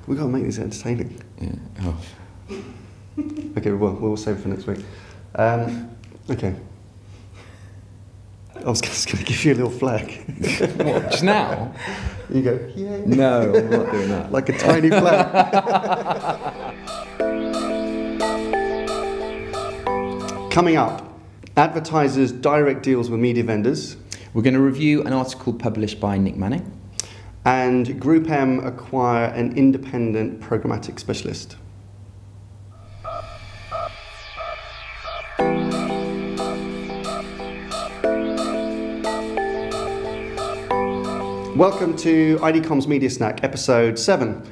We've got to make this entertaining. Yeah. Oh. Okay, well, we'll save it for next week. Okay. I was just going to give you a little flag. What, just now? You go, yay. No, I'm not doing that. Like a tiny flag. Coming up, advertisers' direct deals with media vendors. We're going to review an article published by Nick Manning. And GroupM acquire an independent programmatic specialist. Welcome to IDCOM's Media Snack, episode 7.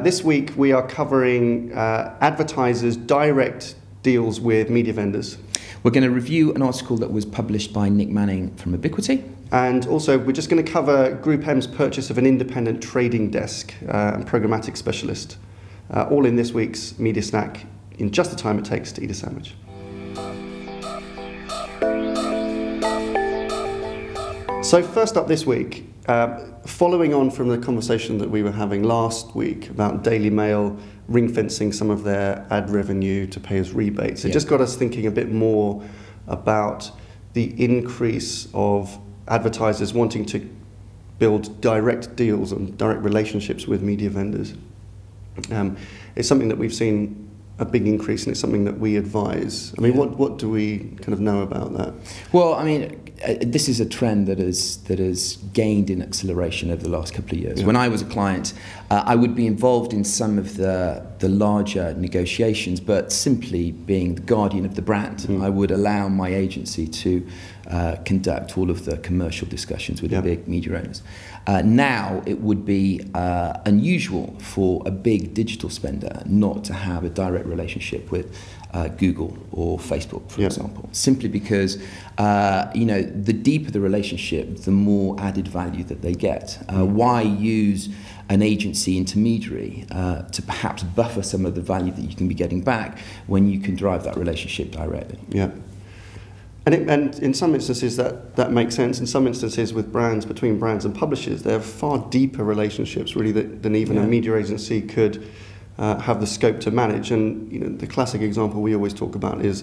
This week we are covering advertisers' direct deals with media vendors. We're going to review an article that was published by Nick Manning from Ebiquity. And also we're just going to cover GroupM's purchase of an independent trading desk and programmatic specialist. All in this week's Media Snack in just the time it takes to eat a sandwich. So first up this week, following on from the conversation that we were having last week about Daily Mail ring-fencing some of their ad revenue to pay as rebates, it just got us thinking a bit more about the increase of advertisers wanting to build direct deals and direct relationships with media vendors. It's something that we've seen a big increase, and it's something that we advise. I mean, what do we kind of know about that? Well, I mean, this is a trend that has gained in acceleration over the last couple of years. Yeah. When I was a client, I would be involved in some of the larger negotiations, but simply being the guardian of the brand, I would allow my agency to conduct all of the commercial discussions with the big media owners. Now it would be unusual for a big digital spender not to have a direct relationship with Google or Facebook, for example, simply because the deeper the relationship, the more added value that they get. Why use an agency intermediary to perhaps buffer some of the value that you can be getting back when you can drive that relationship directly? Yeah. And in some instances that makes sense. In some instances with brands, between brands and publishers, they have far deeper relationships really than even a media agency could have the scope to manage. And the classic example we always talk about is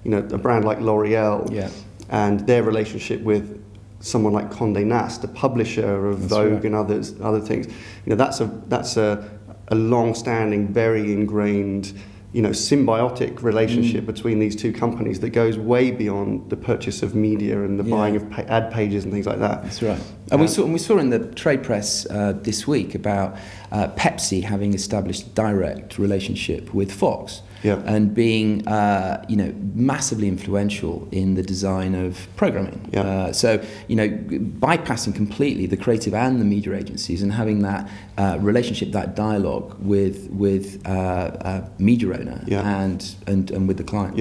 a brand like L'Oreal and their relationship with someone like Condé Nast, the publisher of Vogue and other things. That's a long-standing, very ingrained symbiotic relationship between these two companies that goes way beyond the purchase of media and the buying of ad pages and things like that. That's right. And we saw in the trade press this week about Pepsi having established a direct relationship with Fox and being massively influential in the design of programming. So bypassing completely the creative and the media agencies and having that relationship, that dialogue with media owner and with the client.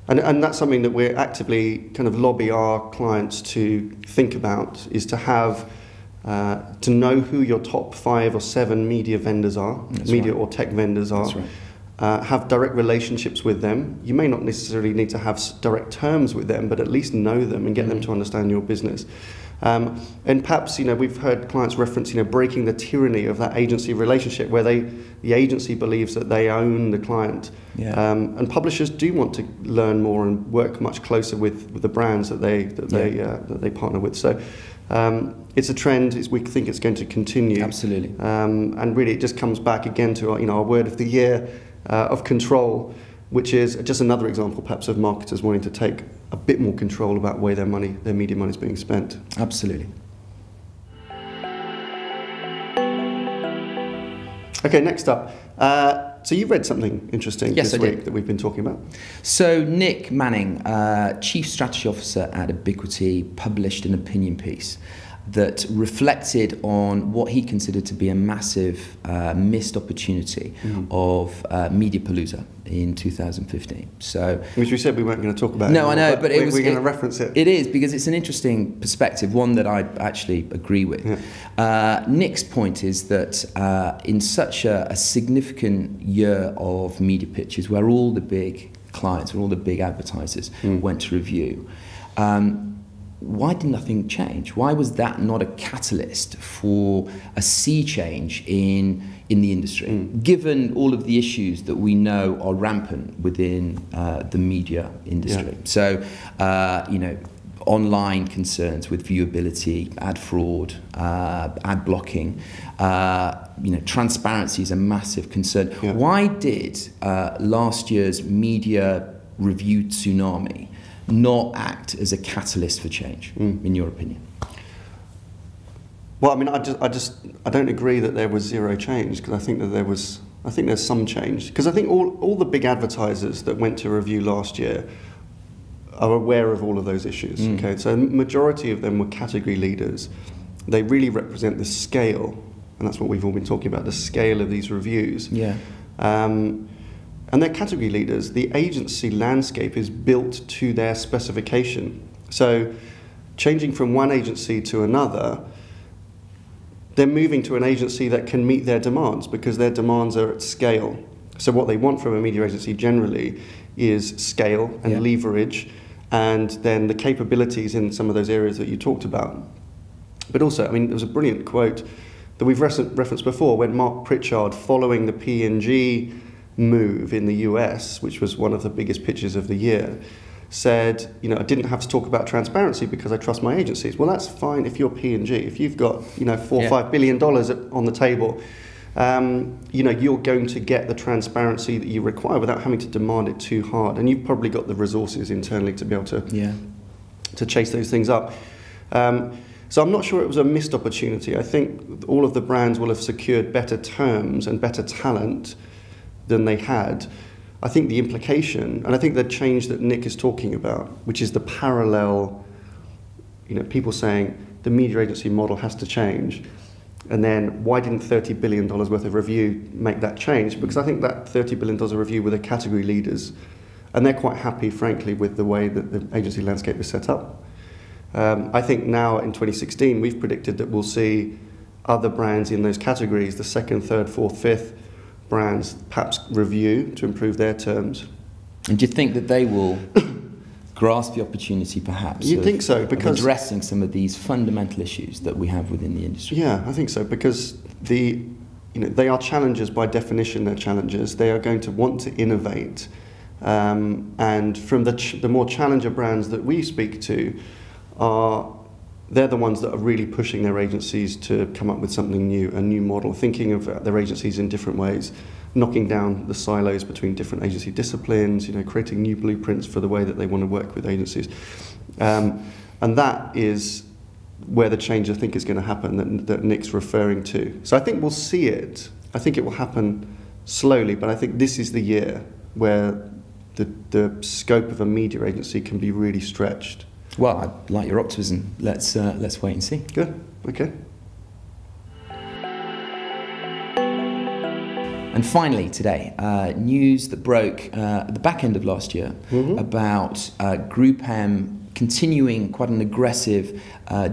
And that's something that we're actively kind of lobby our clients to think about, is to have to know who your top 5 or 7 media vendors are, or tech vendors are. That's right. Have direct relationships with them. You may not necessarily need to have direct terms with them, but at least know them and get them to understand your business. And perhaps we've heard clients reference breaking the tyranny of that agency relationship, where the agency believes that they own the client, and publishers do want to learn more and work much closer with the brands that they partner with. So it's a trend. We think it's going to continue. Absolutely. And really, it just comes back again to our word of the year of control, which is just another example, perhaps, of marketers wanting to take a bit more control about where their media money is being spent. Absolutely. Okay, next up. So you've read something interesting this week that we've been talking about. So Nick Manning, Chief Strategy Officer at Ebiquity, published an opinion piece that reflected on what he considered to be a massive missed opportunity of Mediapalooza in 2015. So, which we said we weren't going to talk about. No, anymore, I know, but we're going to reference it. It is, because it's an interesting perspective, one that I actually agree with. Nick's point is that in such a significant year of media pitches, where all the big clients and all the big advertisers went to review, why did nothing change? Why was that not a catalyst for a sea change in the industry, given all of the issues that we know are rampant within the media industry? Yeah. So, online concerns with viewability, ad fraud, ad blocking, transparency is a massive concern. Yeah. Why did last year's media review tsunami not act as a catalyst for change, in your opinion? Well, I mean, I don't agree that there was zero change, because I think there's some change, because I think all the big advertisers that went to review last year are aware of all of those issues. Okay, so the majority of them were category leaders. They really represent the scale, and that's what we've all been talking about, the scale of these reviews. Yeah. And they're category leaders. The agency landscape is built to their specification. So changing from one agency to another, they're moving to an agency that can meet their demands, because their demands are at scale. So what they want from a media agency generally is scale and leverage, and then the capabilities in some of those areas that you talked about. But also, I mean, there was a brilliant quote that we've referenced before, when Mark Pritchard, following the P&G move in the US, which was one of the biggest pitches of the year, said, I didn't have to talk about transparency because I trust my agencies. Well, that's fine if you're P&G. If you've got, $4 or $5 billion on the table, you're going to get the transparency that you require without having to demand it too hard. And you've probably got the resources internally to be able to chase those things up. So I'm not sure it was a missed opportunity. I think all of the brands will have secured better terms and better talent than they had. I think the implication, and I think the change that Nick is talking about, which is the parallel, people saying the media agency model has to change. And then why didn't $30 billion worth of review make that change? Because I think that $30 billion of review were the category leaders, and they're quite happy, frankly, with the way that the agency landscape is set up. I think now in 2016, we've predicted that we'll see other brands in those categories, the second, third, fourth, fifth brands, perhaps review to improve their terms. And do you think that they will grasp the opportunity, perhaps? You'd think so, because addressing some of these fundamental issues that we have within the industry. Yeah, I think so, because they are challengers by definition. They're challengers. They are going to want to innovate, and from the more challenger brands that we speak to, they're the ones that are really pushing their agencies to come up with something new, a new model, thinking of their agencies in different ways, knocking down the silos between different agency disciplines, creating new blueprints for the way that they want to work with agencies. And that is where the change, I think, is going to happen that Nick's referring to. So I think we'll see it. I think it will happen slowly, but I think this is the year where the scope of a media agency can be really stretched. Well, I like your optimism. Let's wait and see. Good. Okay. And finally, today, news that broke at the back end of last year about GroupM continuing quite an aggressive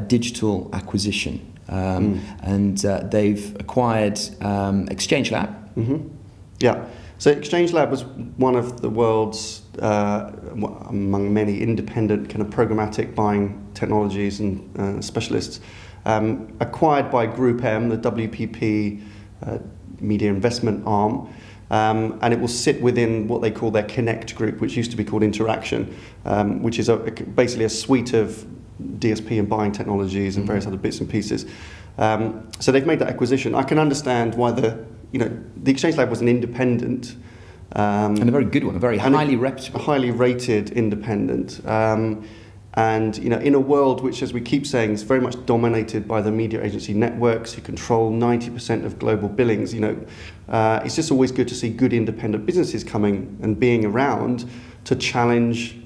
digital acquisition, and they've acquired ExchangeLab. Yeah. So ExchangeLab was one of the world's, among many independent kind of programmatic buying technologies and specialists, acquired by GroupM, the WPP media investment arm, and it will sit within what they call their Connect group, which used to be called Interaction, which is basically a suite of DSP and buying technologies and various other bits and pieces. So they've made that acquisition. I can understand why the ExchangeLab was an independent, and a very good one, a very highly reputable, highly rated independent. And in a world which, as we keep saying, is very much dominated by the media agency networks who control 90% of global billings, it's just always good to see good independent businesses coming and being around to challenge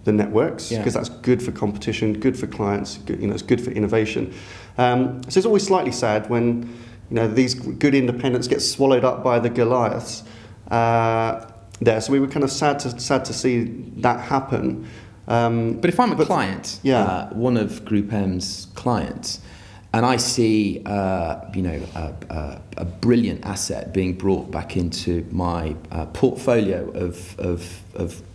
the networks, because that's good for competition, good for clients, it's good for innovation. So it's always slightly sad when these good independents get swallowed up by the Goliaths there. So we were kind of sad to see that happen. But if I'm a client, one of GroupM's clients, And I see, a brilliant asset being brought back into my portfolio of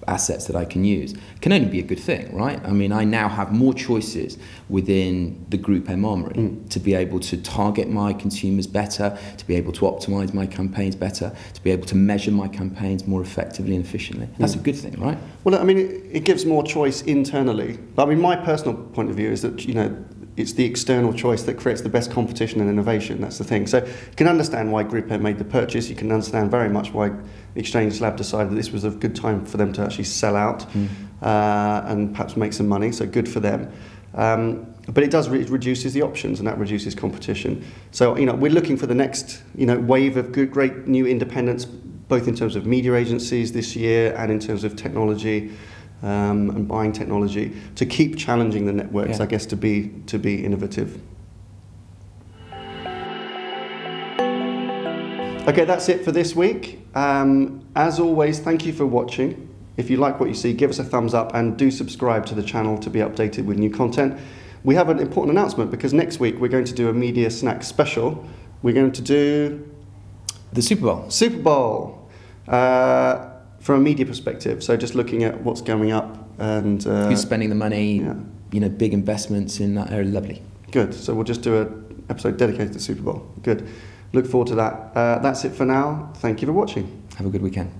assets that I can use. It can only be a good thing, right? I mean, I now have more choices within the GroupM armory to be able to target my consumers better, to be able to optimize my campaigns better, to be able to measure my campaigns more effectively and efficiently. That's a good thing, right? Well, I mean, it gives more choice internally. I mean, my personal point of view is that, it's the external choice that creates the best competition and innovation. That's the thing. So you can understand why GroupM made the purchase. You can understand very much why ExchangeLab decided that this was a good time for them to actually sell out and perhaps make some money. So good for them. But it does reduces the options, and that reduces competition. So we're looking for the next wave of great new independents, both in terms of media agencies this year and in terms of technology. And buying technology to keep challenging the networks, I guess, to be innovative. Okay, that's it for this week. As always, thank you for watching. If you like what you see, give us a thumbs up and do subscribe to the channel to be updated with new content. We have an important announcement because next week we're going to do a media snack special. We're going to do the Super Bowl. Super Bowl. From a media perspective, so just looking at what's going up and who's spending the money, big investments in that area. Lovely. Good. So we'll just do an episode dedicated to Super Bowl. Good. Look forward to that. That's it for now. Thank you for watching. Have a good weekend.